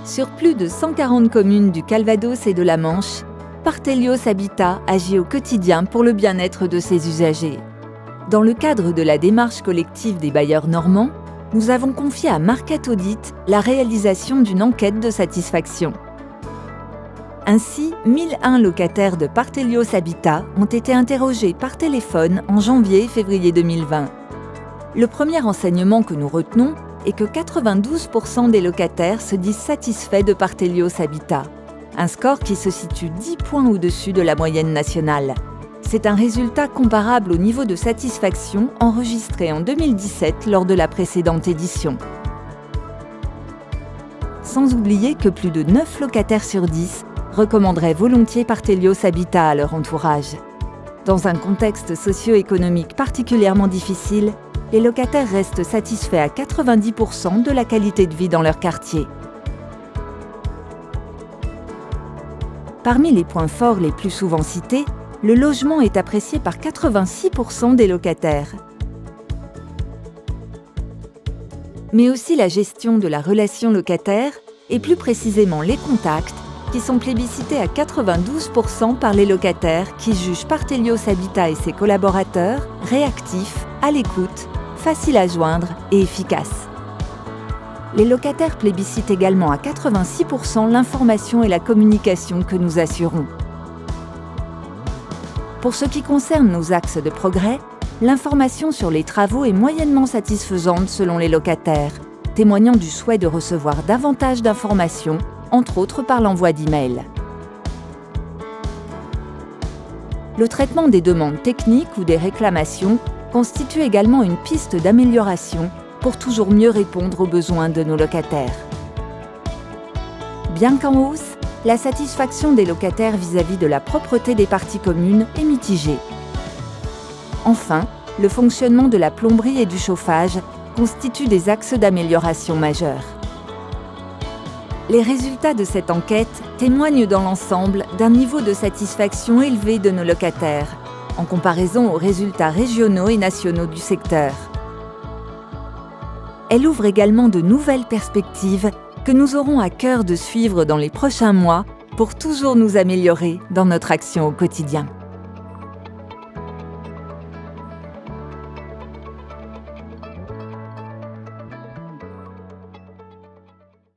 Sur plus de 140 communes du Calvados et de la Manche, Parthelios Habitat agit au quotidien pour le bien-être de ses usagers. Dans le cadre de la démarche collective des bailleurs normands, nous avons confié à Market Audit la réalisation d'une enquête de satisfaction. Ainsi, 1001 locataires de Parthelios Habitat ont été interrogés par téléphone en janvier et février 2020. Le premier enseignement que nous retenons est que 92% des locataires se disent satisfaits de Parthelios Habitat, un score qui se situe 10 points au-dessus de la moyenne nationale. C'est un résultat comparable au niveau de satisfaction enregistré en 2017 lors de la précédente édition. Sans oublier que plus de 9 locataires sur 10 recommanderaient volontiers Parthelios Habitat à leur entourage. Dans un contexte socio-économique particulièrement difficile, les locataires restent satisfaits à 90% de la qualité de vie dans leur quartier. Parmi les points forts les plus souvent cités, le logement est apprécié par 86% des locataires. Mais aussi la gestion de la relation locataire et plus précisément les contacts, qui sont plébiscités à 92% par les locataires qui jugent Parthelios Habitat et ses collaborateurs réactifs, à l'écoute, faciles à joindre et efficaces. Les locataires plébiscitent également à 86% l'information et la communication que nous assurons. Pour ce qui concerne nos axes de progrès, l'information sur les travaux est moyennement satisfaisante selon les locataires, témoignant du souhait de recevoir davantage d'informations, entre autres par l'envoi d'emails. Le traitement des demandes techniques ou des réclamations constitue également une piste d'amélioration pour toujours mieux répondre aux besoins de nos locataires. Bien qu'en hausse, la satisfaction des locataires vis-à-vis de la propreté des parties communes est mitigée. Enfin, le fonctionnement de la plomberie et du chauffage constituent des axes d'amélioration majeurs. Les résultats de cette enquête témoignent dans l'ensemble d'un niveau de satisfaction élevé de nos locataires, en comparaison aux résultats régionaux et nationaux du secteur. Elle ouvre également de nouvelles perspectives que nous aurons à cœur de suivre dans les prochains mois pour toujours nous améliorer dans notre action au quotidien.